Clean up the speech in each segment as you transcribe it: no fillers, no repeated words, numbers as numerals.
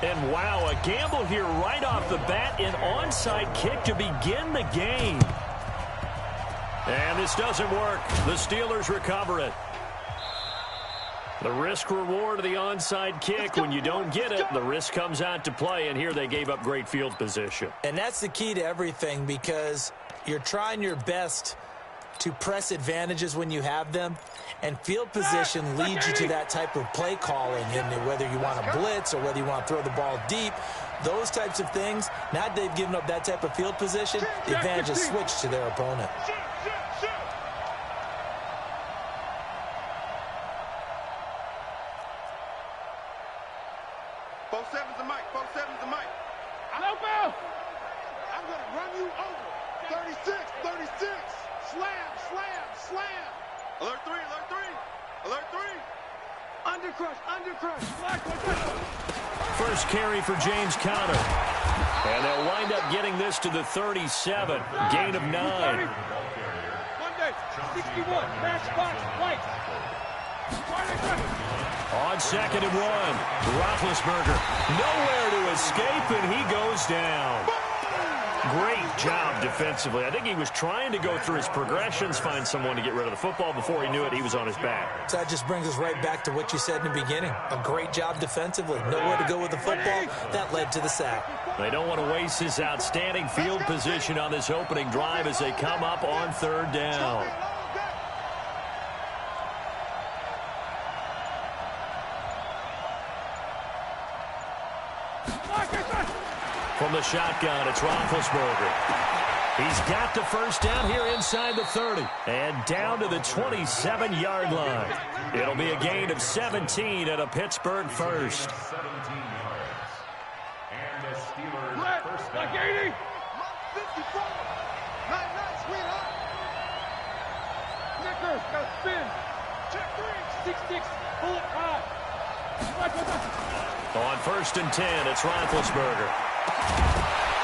And wow, a gamble here right off the bat, an onside kick to begin the game. And this doesn't work. The Steelers recover it. The risk-reward of the onside kick, when you don't get it, the risk comes out to play, and here they gave up great field position. And that's the key to everything, because you're trying your best to press advantages when you have them, and field position leads you to that type of play calling, and whether you want to blitz or whether you want to throw the ball deep, those types of things. Now that they've given up that type of field position, the advantage is switched to their opponent. First carry for James Conner. And they'll wind up getting this to the 37. Gain of 9. Monday, 61, match box, white. On 2nd and 1, Roethlisberger nowhere to escape, and he goes down. Great job defensively. I think he was trying to go through his progressions, find someone to get rid of the football. Before he knew it, he was on his back. So that just brings us right back to what you said in the beginning. A great job defensively. Nowhere to go with the football. That led to the sack. They don't want to waste this outstanding field position on this opening drive as they come up on 3rd down. From the shotgun, it's Roethlisberger. He's got the first down here inside the 30. And down to the 27-yard line. It'll be a gain of 17 at a Pittsburgh first. And the Steelers first down. 80. Snickers, got to spin. Check 3. 6-6, bullet high. On 1st and 10, it's Roethlisberger.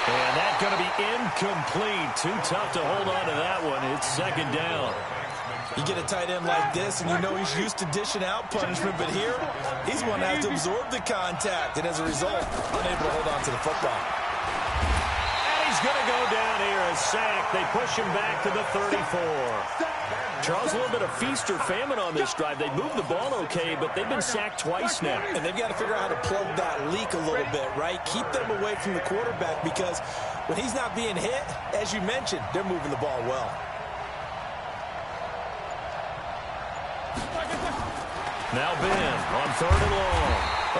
And that's going to be incomplete. Too tough to hold on to that one. It's 2nd down. You get a tight end like this, and you know he's used to dishing out punishment, but here, he's going to have to absorb the contact, and as a result, unable to hold on to the football. And he's going to go down here, a sack. They push him back to the 34. Charles, a little bit of feast or famine on this drive. They moved the ball okay, but they've been sacked twice now. And they've got to figure out how to plug that leak a little bit, right? Keep them away from the quarterback, because when he's not being hit, as you mentioned, they're moving the ball well. Now Ben on 3rd and long.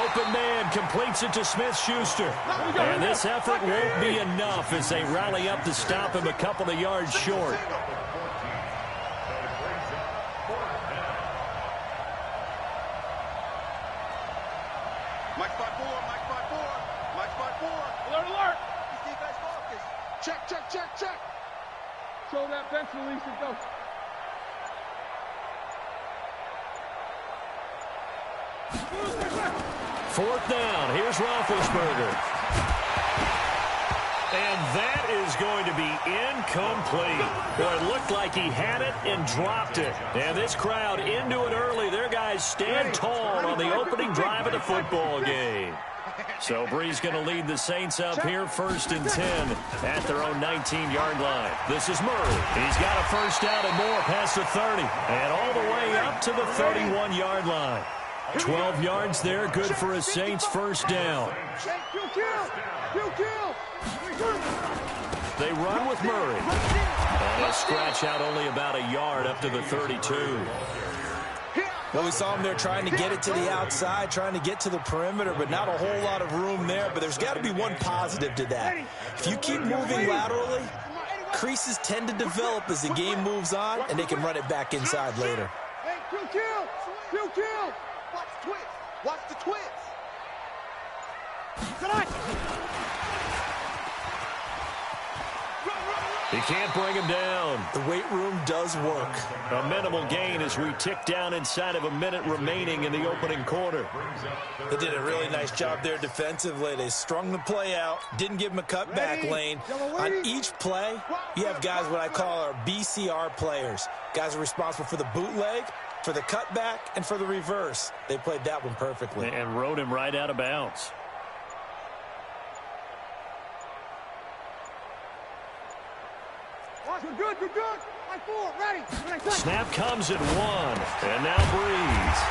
Open man completes it to Smith-Schuster. And this effort won't be enough as they rally up to stop him a couple of yards short. Check. Show that bench release and go. Fourth down. Here's Roethlisberger. And that is going to be incomplete. Boy, it looked like he had it and dropped it. And this crowd into it early. Their guys stand tall on the opening drive of the football game. So Bree's going to lead the Saints up here 1st and 10 at their own 19-yard line. This is Murray. He's got a first down and more past the 30 and all the way up to the 31-yard line. 12 yards there, good for a Saints first down. They run with Murray. And a scratch out only about a yard up to the 32. Well, we saw him there trying to get it to the outside, trying to get to the perimeter, but not a whole lot of room there. But there's got to be one positive to that. If you keep moving laterally, creases tend to develop as the game moves on, and they can run it back inside later. Hey, kill. Watch the twist. He can't bring him down. The weight room does work. A minimal gain as we tick down inside of a minute remaining in the opening quarter. They did a really nice job there defensively. They strung the play out, didn't give him a cutback lane. On each play, you have guys what I call our BCR players. Guys are responsible for the bootleg, for the cutback, and for the reverse. They played that one perfectly. And rode him right out of bounds. good, you're good. High 4, ready. Snap comes at 1. And now Breeze.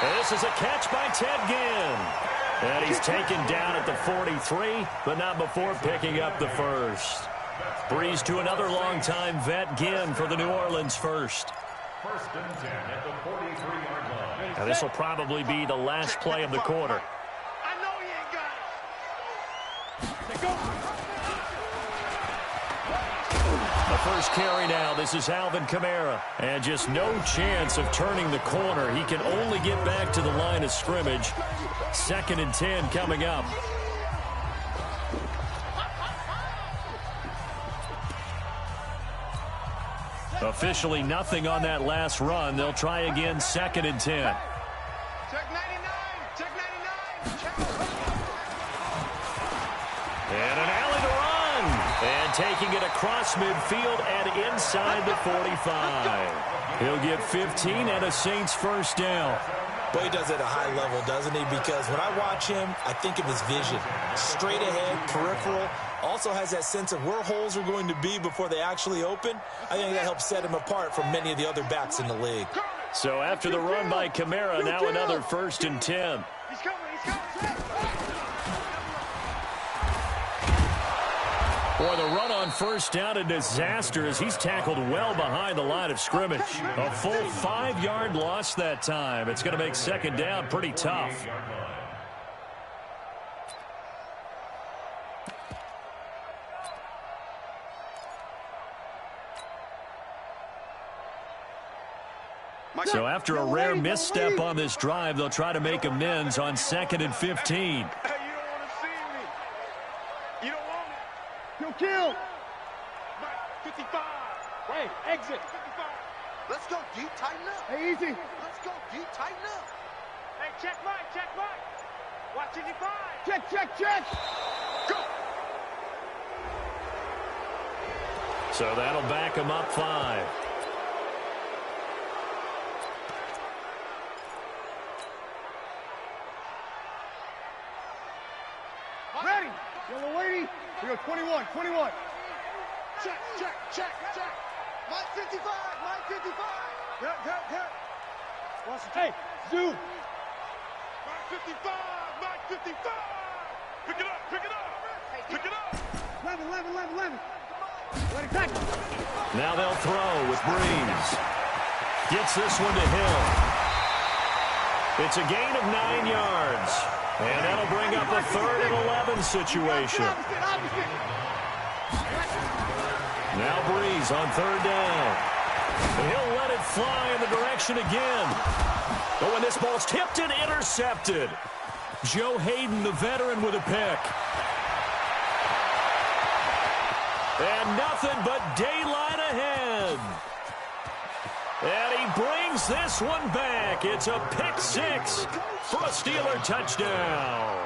And this is a catch by Ted Ginn. And he's taken down at the 43, but not before picking up the first. Breeze to another longtime vet, Ginn, for the New Orleans first. First and 10 at the 43-yard line. And this will probably be the last play of the quarter. I know you ain't got it. Go. The first carry now. This is Alvin Kamara. And just no chance of turning the corner. He can only get back to the line of scrimmage. 2nd and 10 coming up. Officially nothing on that last run. They'll try again, 2nd and 10. Check 99. Check 99. Check. And an alley to run. And taking it across midfield and inside the 45. He'll get 15 and a Saints first down. Boy, he does it at a high level, doesn't he? Because when I watch him, I think of his vision. Straight ahead, peripheral. Also has that sense of where holes are going to be before they actually open. I think that helps set him apart from many of the other backs in the league. So after the run by Kamara, now another 1st and 10. He's coming. He's coming. Boy, the run on first down, a disaster as he's tackled well behind the line of scrimmage. A full 5-yard loss that time. It's going to make 2nd down pretty tough. So after a rare misstep on this drive, they'll try to make amends on 2nd and 15. Hey, you don't want to see me. You don't want me. Kill. Right, 55. Hey, exit. 55. Let's go deep, tighten up. Hey, easy. Let's go deep, tighten up. Hey, check right, check right. Watch 55. Check, check, check. Go. So that'll back him up 5. Ready. Yellow lady. We go 21, 21. Check, check, check, check. Mike 55, Mike 55. Good. Hey, zoom. Mike 55, Mike 55. Pick it up, pick it up. Pick it up. 11. Let it catch. Now they'll throw with Breeze. Gets this one to Hill. It's a gain of 9 yards. And that'll bring up a 3rd and 11 situation. Now Breeze on 3rd down. And he'll let it fly in the direction again. But when this ball's tipped and intercepted. Joe Hayden, the veteran, with a pick. And nothing but daylight ahead. And he brings this one back. It's a pick 6 for a Steeler touchdown.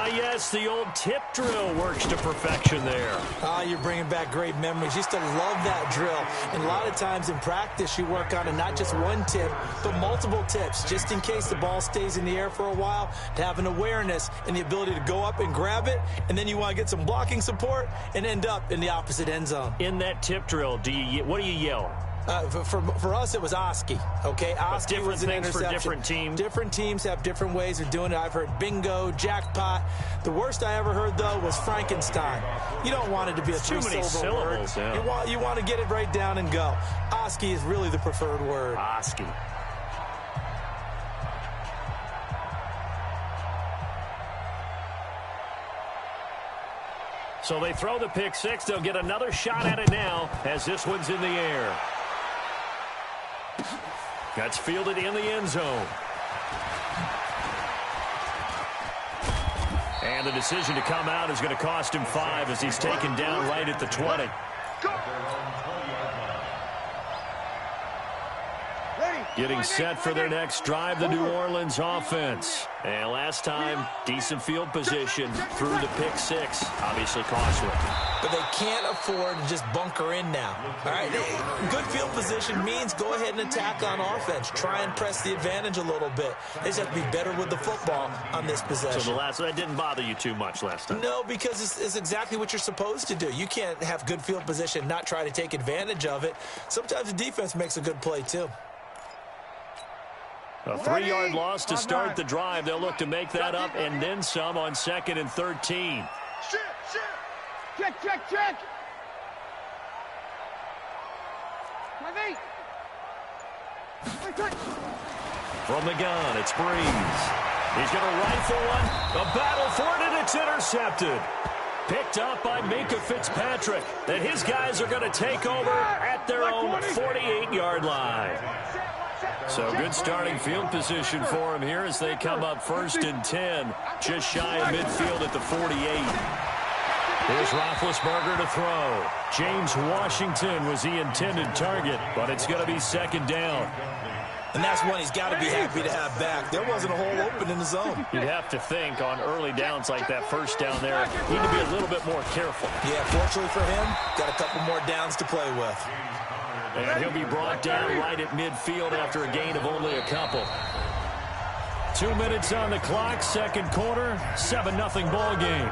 Yes, the old tip drill works to perfection there. You're bringing back great memories. Used to love that drill. And a lot of times in practice, you work on it, not just one tip, but multiple tips, just in case the ball stays in the air for a while, to have an awareness and the ability to go up and grab it, and then you want to get some blocking support and end up in the opposite end zone. In that tip drill, what do you yell? For us, it was Oski. Okay, Oski was an interception. For different teams. Different teams have different ways of doing it. I've heard bingo, jackpot. The worst I ever heard, though, was Frankenstein. You don't want it to be a three-syllable word. Yeah. You want to get it right down and go. Oski is really the preferred word. Oski. So they throw the pick 6. They'll get another shot at it now as this one's in the air. That's fielded in the end zone. And the decision to come out is going to cost him 5 as he's taken down right at the 20. Ready. Getting set for their next drive, the New Orleans offense. And last time, decent field position through the pick six. Obviously costly. But they can't afford to just bunker in now. All right, good field position means go ahead and attack on offense. Try and press the advantage a little bit. They just have to be better with the football on this possession. So that didn't bother you too much last time? No, because it's exactly what you're supposed to do. You can't have good field position and not try to take advantage of it. Sometimes the defense makes a good play, too. A 3-yard loss to start the drive. They'll look to make that up and then some on 2nd and 13. Check. From the gun, it's Breeze. He's going to rifle one. A battle for it, and it's intercepted. Picked up by Minka Fitzpatrick. And his guys are going to take over at their own 48-yard line. So good starting field position for him here as they come up 1st and 10. Just shy of midfield at the 48. Here's Roethlisberger to throw. James Washington was the intended target, but it's going to be 2nd down. And that's one he's got to be happy to have back. There wasn't a hole open in the zone. You'd have to think on early downs like that first down there, need to be a little bit more careful. Yeah, fortunately for him, got a couple more downs to play with. And he'll be brought down right at midfield after a gain of only a couple. 2 minutes on the clock, 2nd quarter, 7-0 ball game.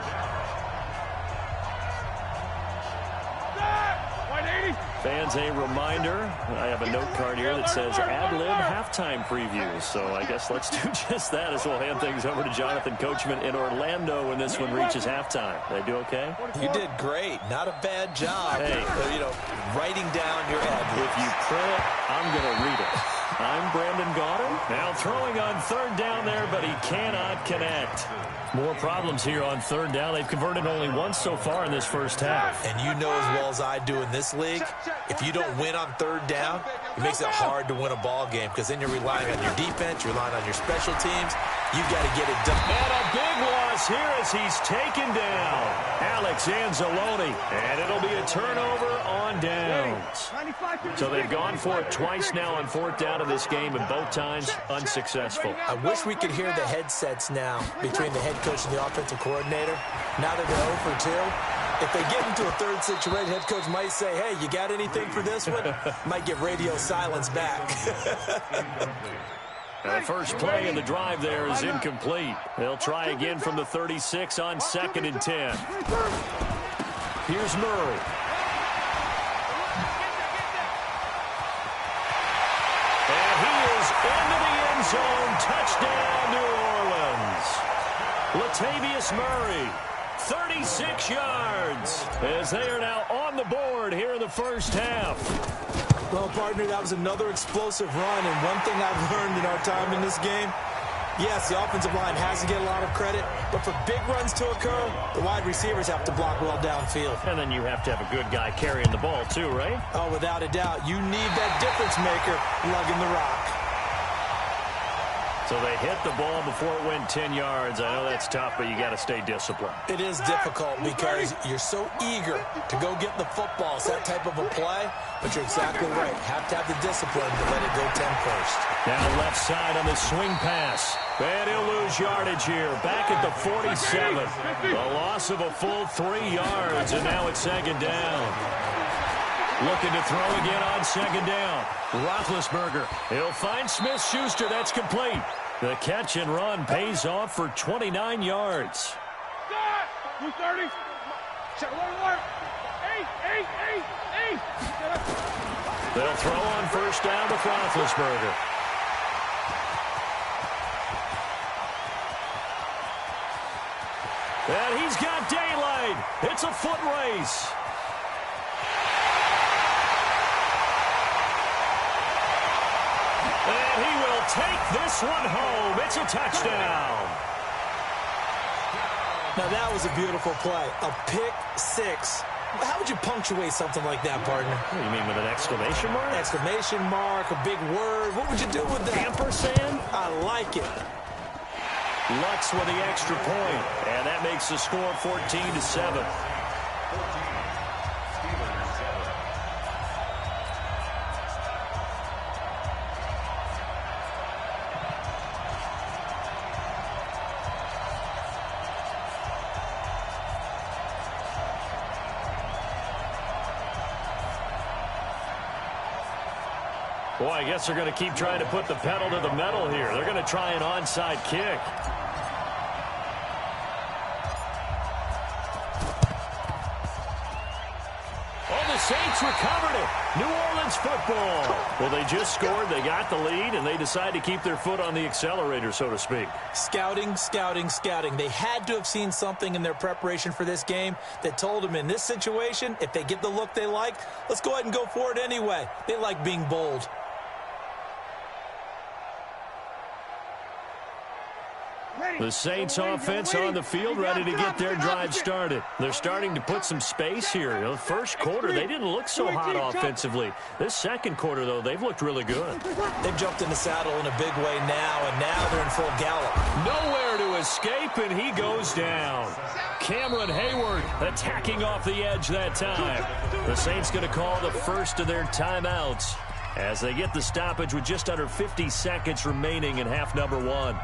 Fans, a reminder, I have a note card here that says ad-lib halftime previews. So I guess let's do just that as we'll hand things over to Jonathan Coachman in Orlando when this one reaches halftime. Did I do okay? You did great. Not a bad job. Hey, writing down your ad-libs. If you print it, I'm going to read it. I'm Brandon Gaudin. Now throwing on 3rd down there, but he cannot connect. More problems here on 3rd down. They've converted only once so far in this first half. And you know as well as I do in this league, if you don't win on 3rd down, it makes it hard to win a ball game because then you're relying on your defense, you're relying on your special teams. You've got to get it done. And a big loss here as he's taken down. Alex Anzalone. And it'll be a turnover on downs. So they've gone for it twice now on 4th down in this game, and both times unsuccessful. I wish we could hear the headsets now between the head coach and the offensive coordinator. Now that they're 0 for 2. If they get into a 3rd situation, head coach might say, hey, you got anything for this one? Might get radio silence back. The first play in the drive there is incomplete. They'll try again from the 36 on 2nd and 10. Here's Murray. And he is into the end zone. Touchdown, New Orleans. Latavius Murray, 36 yards, as they are now on the board here in the first half. Well, partner, that was another explosive run, and one thing I've learned in our time in this game, yes, the offensive line has to get a lot of credit, but for big runs to occur, the wide receivers have to block well downfield. And then you have to have a good guy carrying the ball too, right? Oh, without a doubt. You need that difference maker lugging the rock. So they hit the ball before it went 10 yards. I know that's tough, but you got to stay disciplined. It is difficult because you're so eager to go get the football. It's that type of a play, but you're exactly right. Have to have the discipline to let it go 10 first. Down left side on the swing pass. And he'll lose yardage here. Back at the 47. A loss of a full 3 yards, and now it's 2nd down. Looking to throw again on 2nd down. Roethlisberger. He'll find Smith-Schuster. That's complete. The catch and run pays off for 29 yards. 230. Check alert. 8. They'll throw on 1st down with Roethlisberger. And he's got daylight. It's a foot race. And he will take this one home. It's a touchdown. Now, that was a beautiful play. A pick six. How would you punctuate something like that, partner? What do you mean, with an exclamation mark? Exclamation mark, a big word. What would you do with that? Ampersand? I like it. Lutz with the extra point. And that makes the score 14-7. Boy, I guess they're going to keep trying to put the pedal to the metal here. They're going to try an onside kick. Oh, the Saints recovered it. New Orleans football. Well, they just scored. They got the lead, and they decide to keep their foot on the accelerator, so to speak. Scouting, scouting, scouting. They had to have seen something in their preparation for this game that told them in this situation, if they get the look they like, let's go ahead and go for it anyway. They like being bold. The Saints offense on the field, ready to get their drive started. They're starting to put some space here. The first quarter, they didn't look so hot offensively. This second quarter, though, they've looked really good. They've jumped in the saddle in a big way now, and now they're in full gallop. Nowhere to escape, and he goes down. Cameron Hayward attacking off the edge that time. The Saints going to call the first of their timeouts as they get the stoppage with just under 50 seconds remaining in half number one.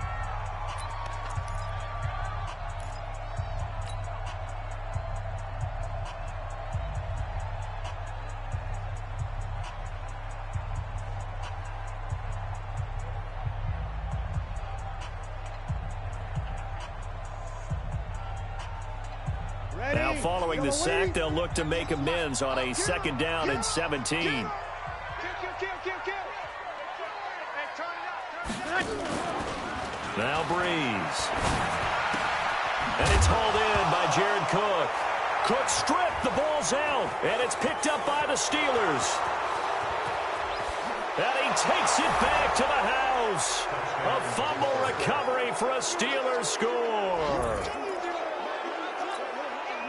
Now following the sack, they'll look to make amends on a second down and 17. Now Breeze. And it's hauled in by Jared Cook. Cook stripped, the ball's out, and it's picked up by the Steelers. And he takes it back to the house. A fumble recovery for a Steelers score.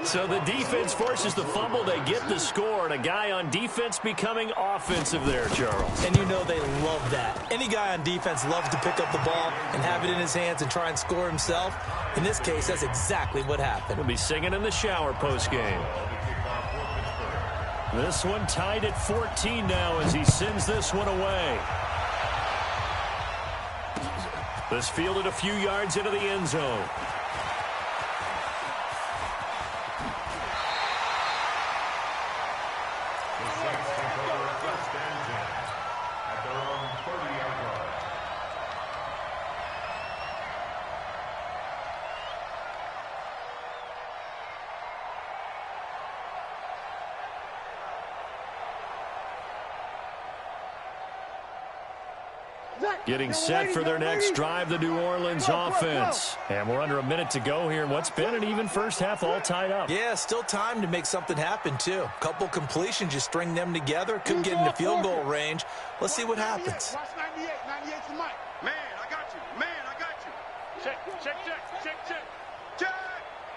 So the defense forces the fumble. They get the score, and a guy on defense becoming offensive there, Charles. And you know they love that. Any guy on defense loves to pick up the ball and have it in his hands and try and score himself. In this case, that's exactly what happened. He'll be singing in the shower postgame. This one tied at 14 now as he sends this one away. This fielded a few yards into the end zone. Getting set for their next drive, the New Orleans offense. And we're under a minute to go here in what's been an even first half, all tied up. Yeah, still time to make something happen, too. A couple completions, you string them together. Could get into field goal range. Let's see what happens. Watch 98. 98's the mic. Man, I got you. Man, I got you. Check.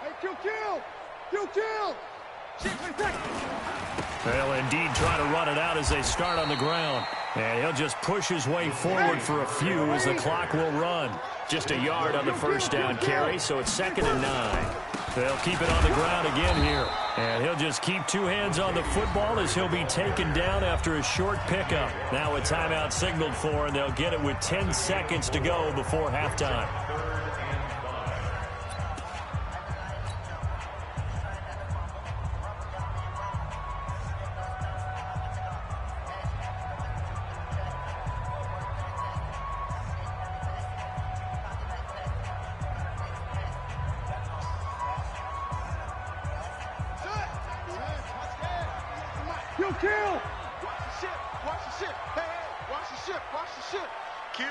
Hey, kill. They'll indeed try to run it out as they start on the ground. And he'll just push his way forward for a few as the clock will run. Just a yard on the first down carry, so it's 2nd and 9. They'll keep it on the ground again here. And he'll just keep two hands on the football as he'll be taken down after a short pickup. Now a timeout signaled for, and they'll get it with 10 seconds to go before halftime. Kill. Watch the ship. Hey, watch the ship. Kill.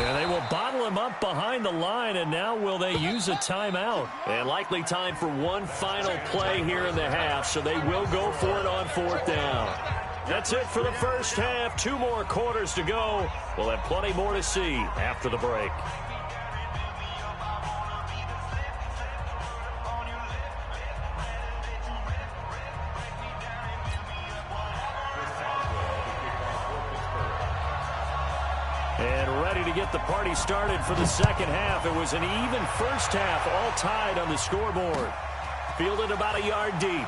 And they will bottle him up behind the line, and now will they use a timeout? And likely time for one final play here in the half, so they will go for it on 4th down. That's it for the first half. 2 more quarters to go. We'll have plenty more to see after the break. And ready to get the party started for the second half. It was an even first half, all tied on the scoreboard. Fielded about a yard deep.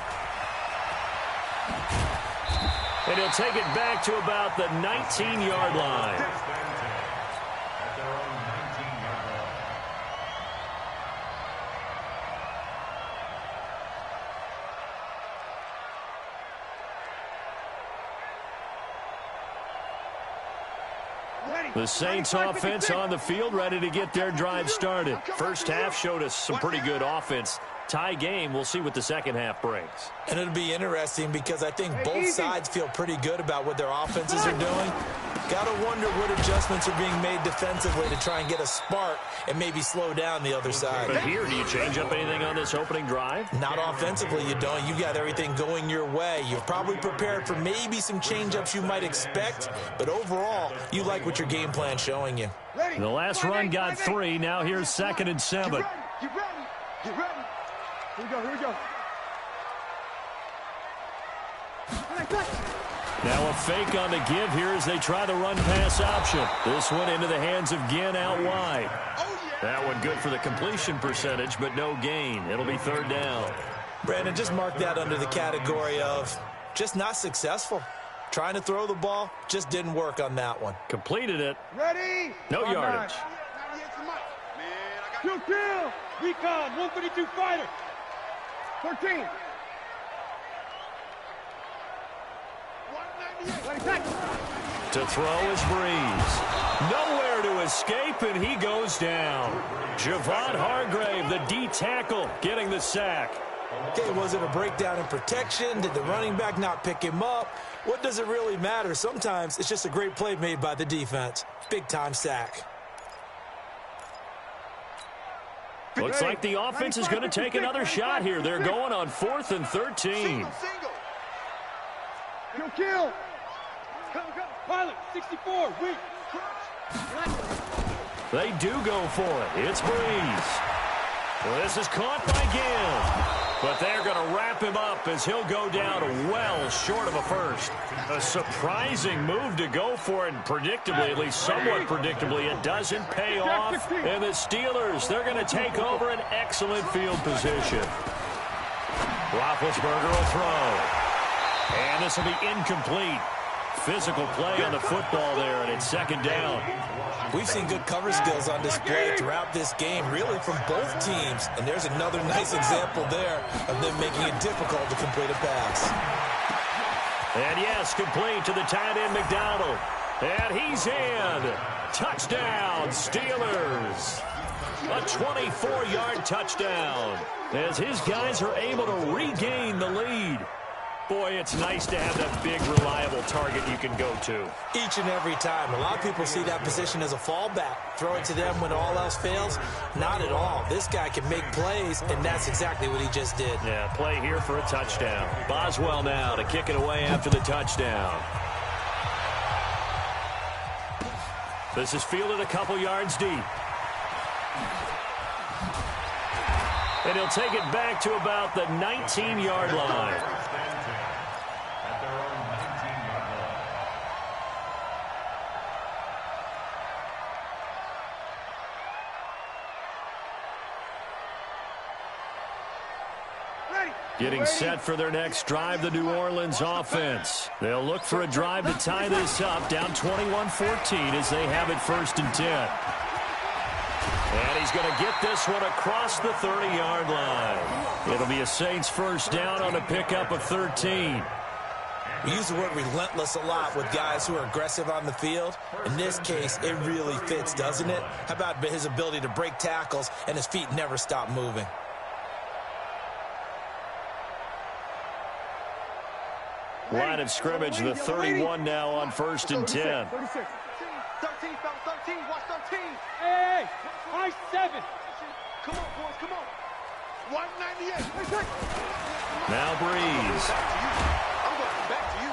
And he'll take it back to about the 19-yard line. The Saints offense on the field, ready to get their drive started. First half showed us some pretty good offense. Tie game, we'll see what the second half brings. And it'll be interesting because I think both sides feel pretty good about what their offenses are doing. Got to wonder what adjustments are being made defensively to try and get a spark and maybe slow down the other side. But here, do you change up anything on this opening drive? Not offensively, you don't. You've got everything going your way. You've probably prepared for maybe some change-ups you might expect, but overall, you like what your game plan's showing you. The last run got 3. Now here's 2nd and 7. Get ready. Get ready. Here we go. Here we go. Now a fake on the give here as they try the run-pass option. This one into the hands of Ginn out wide. That one good for the completion percentage, but no gain. It'll be 3rd down. Brandon, just mark that under the category of just not successful. Trying to throw the ball, just didn't work on that one. Completed it. Ready? No yardage. Two kill. Recon, 132 fighter. 13. To throw is Breeze. Nowhere to escape, and he goes down. Javon Hargrave, the D tackle, getting the sack. Okay, was it a breakdown in protection? Did the running back not pick him up? What does it really matter? Sometimes it's just a great play made by the defense. Big-time sack. Looks like the offense is going to take another shot here. They're going on 4th and 13. Single. Kill. Come. Pilot, 64. Weak. They do go for it. It's Breeze. Well, this is caught by Ginn. But they're going to wrap him up as he'll go down well short of a first. A surprising move to go for it, and predictably, at least somewhat predictably, it doesn't pay off. And the Steelers, they're going to take over an excellent field position. Roethlisberger will throw. And this will be incomplete. Physical play on the football there, and it's 2nd down. We've seen good cover skills on display throughout this game, really from both teams. And there's another nice example there of them making it difficult to complete a pass. And yes, complete to the tight end McDonald. And he's in. Touchdown, Steelers. A 24-yard touchdown as his guys are able to regain the lead. Boy, it's nice to have that big, reliable target you can go to. Each and every time. A lot of people see that position as a fallback. Throw it to them when all else fails. Not at all. This guy can make plays, and that's exactly what he just did. Yeah, play here for a touchdown. Boswell now to kick it away after the touchdown. This is fielded a couple yards deep. And he'll take it back to about the 19-yard line. Getting set for their next drive, the New Orleans offense. They'll look for a drive to tie this up, down 21-14 as they have it 1st and 10. And he's going to get this one across the 30-yard line. It'll be a Saints 1st down on a pickup of 13. We use the word relentless a lot with guys who are aggressive on the field. In this case, it really fits, doesn't it? How about his ability to break tackles and his feet never stop moving? Line of scrimmage, the 31 now on 1st and 10. 13, fellas, 13. Watch 13. Hey, high 7. Come on, boys, come on. 198. Now Breeze. I'm going back to you.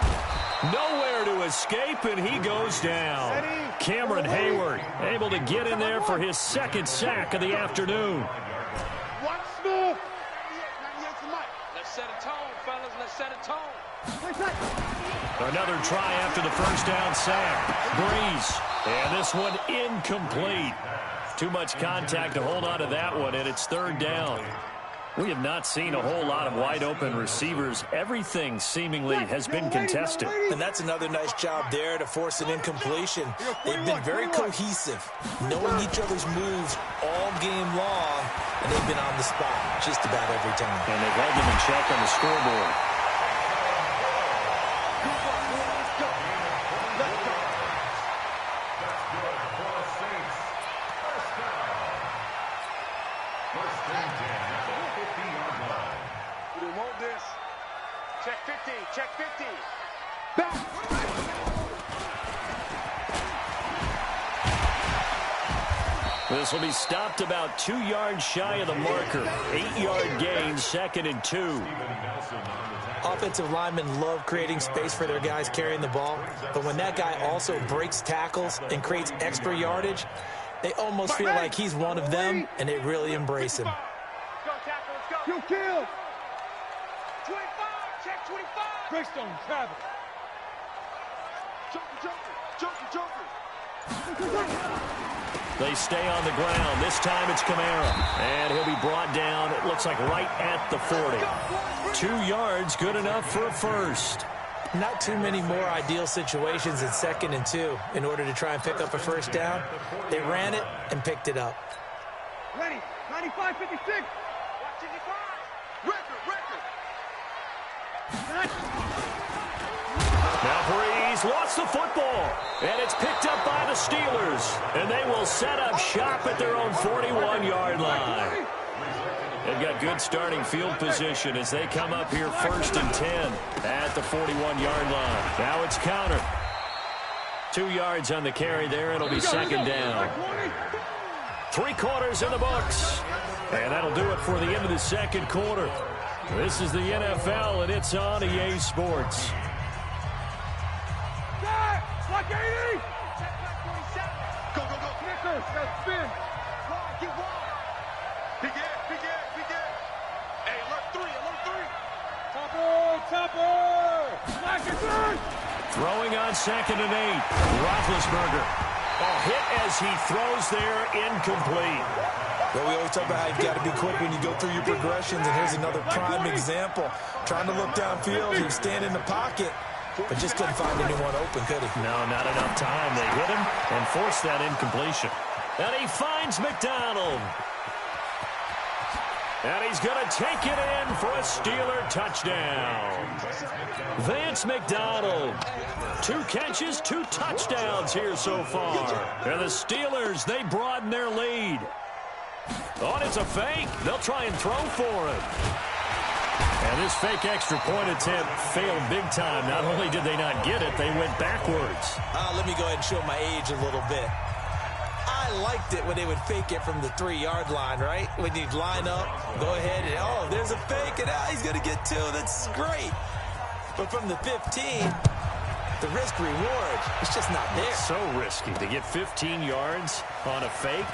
Nowhere to escape, and he goes down. Cameron Hayward able to get in there for his 2nd sack of the afternoon. One smooth. 98 to Mike. Let's set a tone, fellas. Let's set a tone. Another try after the 1st down sack. Breeze. And this one incomplete. Too much contact to hold on to that one, and it's 3rd down. We have not seen a whole lot of wide-open receivers. Everything seemingly has been contested. And that's another nice job there to force an incompletion. They've been very cohesive, knowing each other's moves all game long, and they've been on the spot just about every time. And they've held them in check on the scoreboard. Check 50. Check 50. This will be stopped about 2 yards shy of the marker. 8-yard gain, 2nd and 2. Offensive linemen love creating space for their guys carrying the ball, but when that guy also breaks tackles and creates extra yardage, they almost feel like he's one of them, and they really embrace him. Go, tackle, let's go. Kill. 25. Check 25. Greystone, travel. Joker. They stay on the ground. This time it's Kamara. And he'll be brought down, it looks like right at the 40. 2 yards, good enough for a first. Not too many more ideal situations in 2nd and 2 in order to try and pick up a first down. They ran it and picked it up. Ready. 95, 56. Record. Now Breeze lost the football, and it's picked up by the Steelers, and they will set up shop at their own 41-yard line. They've got good starting field position as they come up here 1st and 10 at the 41-yard line. Now it's counter. 2 yards on the carry there. It'll be 2nd down. 3 quarters in the books, and that'll do it for the end of the 2nd quarter. This is the NFL, and it's on EA Sports. Like 80. Go. Snickers, that's spin. Get wide. Big air. Hey, alert 3. Topper. Black is good. Throwing on 2nd and 8. Roethlisberger. Hit as he throws there, incomplete. Well, we always talk about how you've got to be quick when you go through your progressions, and here's another prime example. Trying to look downfield, he was standing in the pocket, but just couldn't find anyone open, could he? No, not enough time. They hit him and forced that incompletion. And he finds McDonald. And he's going to take it in for a Steeler touchdown. Vance McDonald. 2 catches, 2 touchdowns here so far. And the Steelers, they broaden their lead. Oh, and it's a fake. They'll try and throw for it. And this fake extra point attempt failed big time. Not only did they not get it, they went backwards. Let me go ahead and show my age a little bit. I liked it when they would fake it from the 3-yard line, right? When you'd line up, go ahead, and there's a fake, and he's going to get 2. That's great. But from the 15, the risk-reward, it's just not there. It's so risky to get 15 yards on a fake.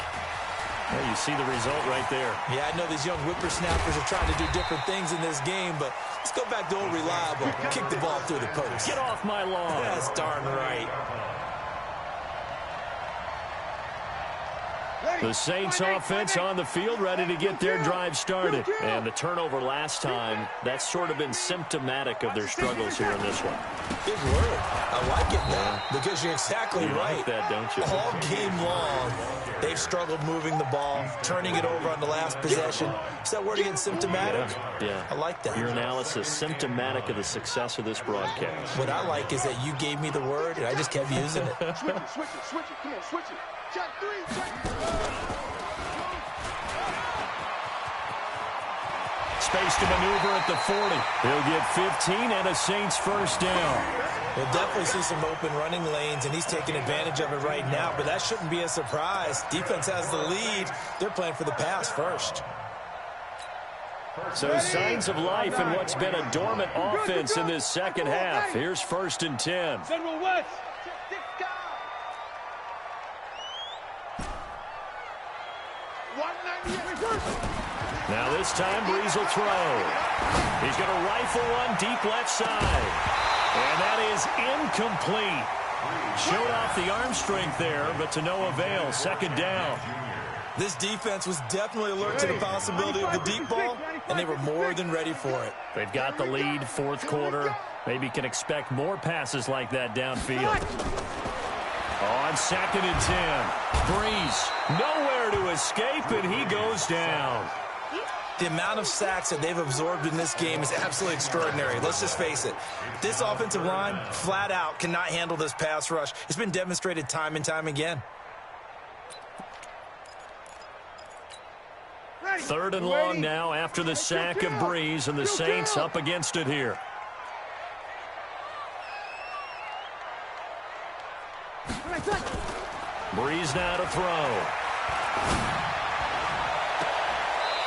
Well, you see the result right there. Yeah, I know these young whippersnappers are trying to do different things in this game, but let's go back to old reliable. Kick the ball through the post. Get off my lawn. That's darn right. The Saints offense on the field ready to get their drive started. And the turnover last time, that's sort of been symptomatic of their struggles here in this one. Big word. I like it now because you're exactly right. Like that, don't you? All game long, they've struggled moving the ball, turning it over on the last possession. Is that word again, symptomatic? Yeah. I like that. Your analysis, symptomatic of the success of this broadcast. What I like is that you gave me the word, and I just kept using it. Switch it. Come on, switch it. Check 3. Space to maneuver at the 40. He'll get 15 and a Saints first down. We'll definitely see some open running lanes, and he's taking advantage of it right now, but that shouldn't be a surprise. Defense has the lead. They're playing for the pass first. So signs of life in what's been a dormant offense in this second half. Here's 1st and 10. Central West. Now this time, Breeze will throw. He's going to rifle one deep left side. And that is incomplete. Showed off the arm strength there, but to no avail. 2nd down. This defense was definitely alert to the possibility of the deep ball, and they were more than ready for it. They've got the lead, 4th quarter. Maybe can expect more passes like that downfield. On 2nd and 10. Breeze, nowhere to escape, and he goes down. The amount of sacks that they've absorbed in this game is absolutely extraordinary. Let's just face it. This offensive line, flat out, cannot handle this pass rush. It's been demonstrated time and time again. 3rd and long now after the sack of Breeze, and the Saints up against it here. Breeze now to throw.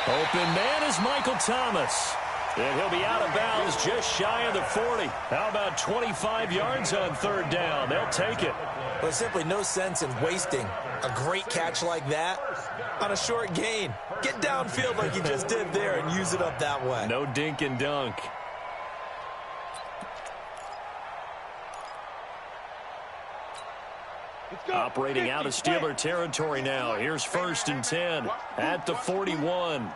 Open man is Michael Thomas. And he'll be out of bounds just shy of the 40. How about 25 yards on third down? They'll take it. Well, simply no sense in wasting a great catch like that on a short gain. Get downfield like you just did there and use it up that way. No dink and dunk. Operating out of Steeler territory now. Here's 1st and 10 at the 41.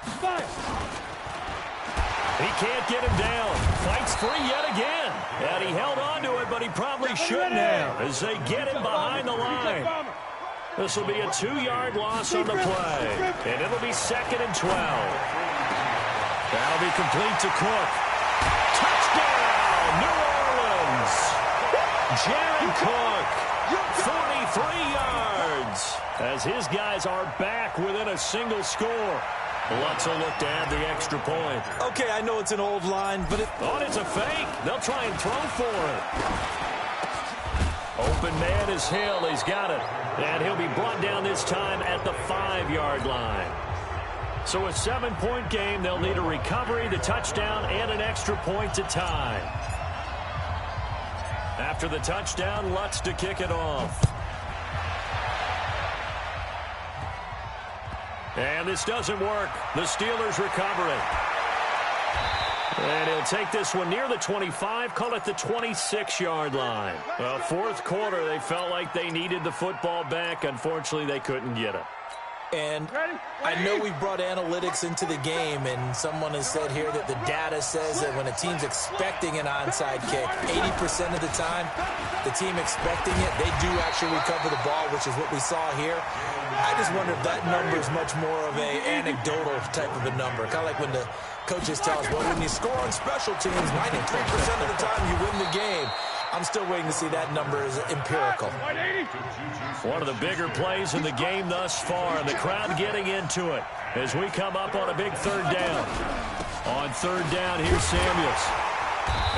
He can't get him down. Fights free yet again. And he held on to it, but he probably shouldn't have as they get him behind the line. This will be a 2-yard loss on the play. And it'll be 2nd and 12. That'll be complete to Cook. Touchdown, New Orleans. Jared Cook, 43 yards. As his guys are back within a single score. Lutz will look to add the extra point. Okay, I know it's an old line, but it's a fake. They'll try and throw for it. Open man is Hill. He's got it. And he'll be brought down this time at the 5-yard line. So a 7-point game. They'll need a recovery, the touchdown, and an extra point to tie. After the touchdown, Lutz to kick it off. And this doesn't work. The Steelers recovering. And he'll take this one near the 25, call it the 26-yard line. Well, 4th quarter, they felt like they needed the football back. Unfortunately, they couldn't get it. And I know we brought analytics into the game, and someone has said here that the data says that when a team's expecting an onside kick, 80% of the time, the team expecting it, they do actually recover the ball, which is what we saw here. I just wonder if that number is much more of a anecdotal type of a number. Kind of like when the coaches tell us, well, when you score on special teams, 93% of the time you win the game. I'm still waiting to see that number as empirical. One of the bigger plays in the game thus far, and the crowd getting into it as we come up on a big 3rd down. On 3rd down, here's Samuels.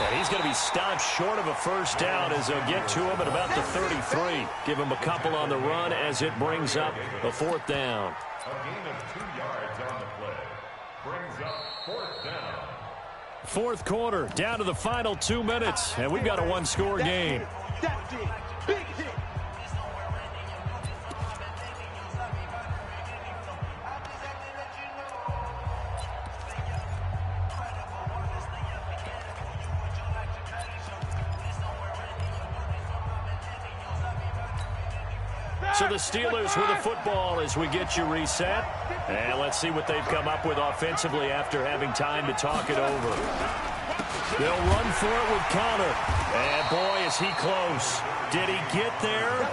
And he's going to be stopped short of a 1st down as they'll get to him at about the 33. Give him a couple on the run as it brings up a 4th down. A gain of 2 yards on the play. Brings up 4th down. 4th quarter, down to the final 2 minutes, and we've got a 1-score game. Big hit. So the Steelers with the football as we get you reset. And let's see what they've come up with offensively after having time to talk it over. They'll run for it with Connor. And boy, is he close. Did he get there?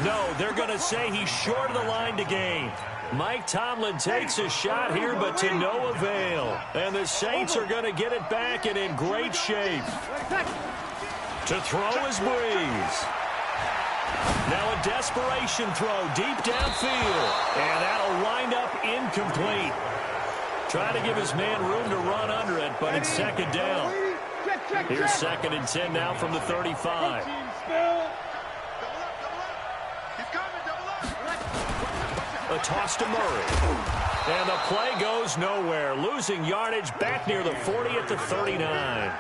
No, they're going to say he's short of the line to gain. Mike Tomlin takes a shot here, but to no avail. And the Saints are going to get it back and in great shape. To throw is Breeze. Now a desperation throw deep downfield. And that'll wind up incomplete. Trying to give his man room to run under it, but it's 2nd down. Here's 2nd and 10 now from the 35. A toss to Murray. And the play goes nowhere. Losing yardage back near the 40 at the 39.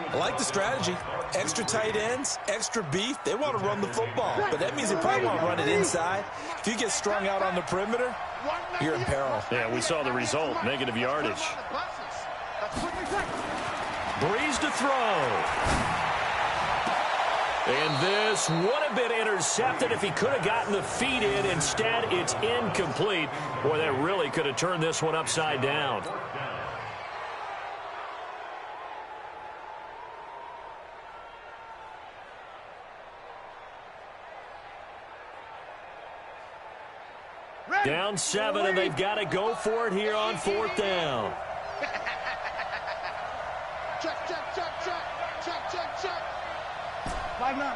I like the strategy. Extra tight ends, extra beef. They want to run the football, but that means they probably want to run it inside. If you get strung out on the perimeter, you're in peril. Yeah, we saw the result, negative yardage. Breeze to throw. And this would have been intercepted if he could have gotten the feet in. Instead, it's incomplete. Boy, that really could have turned this one upside down. Down 7, and they've got to go for it here on 4th down. Check. 5-9.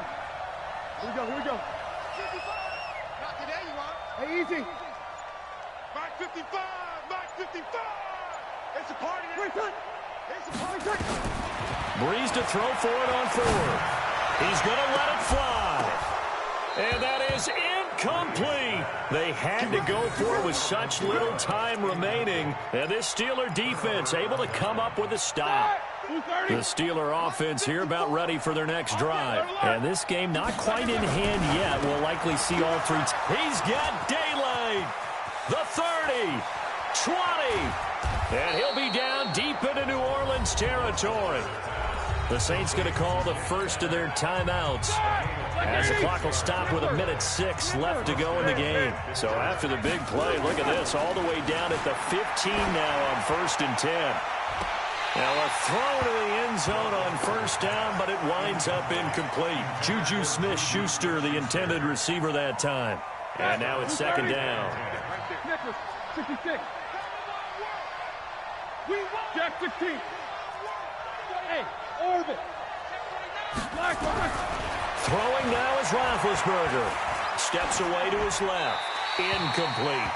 Here we go. Not today, you want. Hey, easy. Mark 55. It's a party. It's a party. Breeze to throw for it on 4th. He's going to let it fly. And that is incomplete. They had to go for it with such little time remaining. And this Steeler defense able to come up with a stop. The Steeler offense here about ready for their next drive. And this game not quite in hand yet. We'll likely see all three. He's got daylight. The 30, 20. And he'll be down deep into New Orleans territory. The Saints going to call the first of their timeouts, as the clock will stop with 1:06 left to go in the game. So after the big play, look at this, all the way down at the 15 now on 1st and 10. Now a throw to the end zone on first down, but it winds up incomplete. Juju Smith-Schuster, the intended receiver that time. And now it's 2nd down. 66. Jack 16. Hey, Orbit. Throwing now is Roethlisberger. Steps away to his left. Incomplete.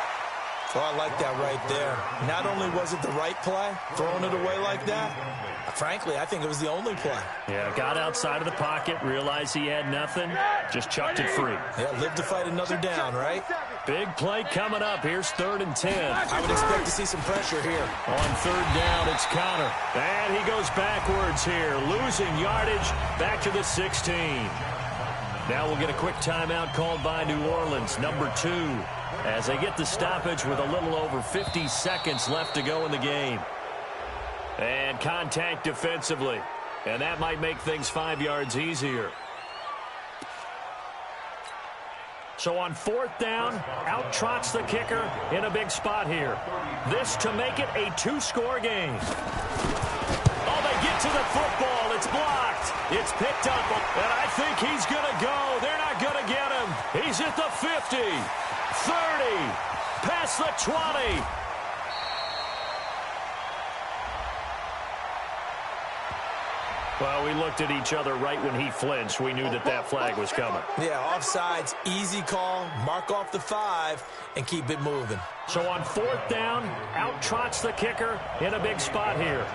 Oh, I like that right there. Not only was it the right play, throwing it away like that, frankly, I think it was the only play. Yeah, got outside of the pocket, realized he had nothing, just chucked it free. Yeah, live to fight another down, right? Big play coming up. Here's 3rd and 10. I would expect to see some pressure here. On 3rd down, it's Connor. And he goes backwards here, losing yardage back to the 16. Now we'll get a quick timeout called by New Orleans, number 2. As they get the stoppage with a little over 50 seconds left to go in the game. And contact defensively. And that might make things 5 yards easier. So on 4th down, out trots the kicker in a big spot here. This to make it a 2-score game. Oh, they get to the football. It's blocked. It's picked up. And I think he's going to go. They're not going to get him. He's at the 50. 30, past the 20. Well, we looked at each other right when he flinched. We knew that that flag was coming. Yeah, offsides, easy call, mark off the 5, and keep it moving. So on 4th down, out trots the kicker in a big spot here.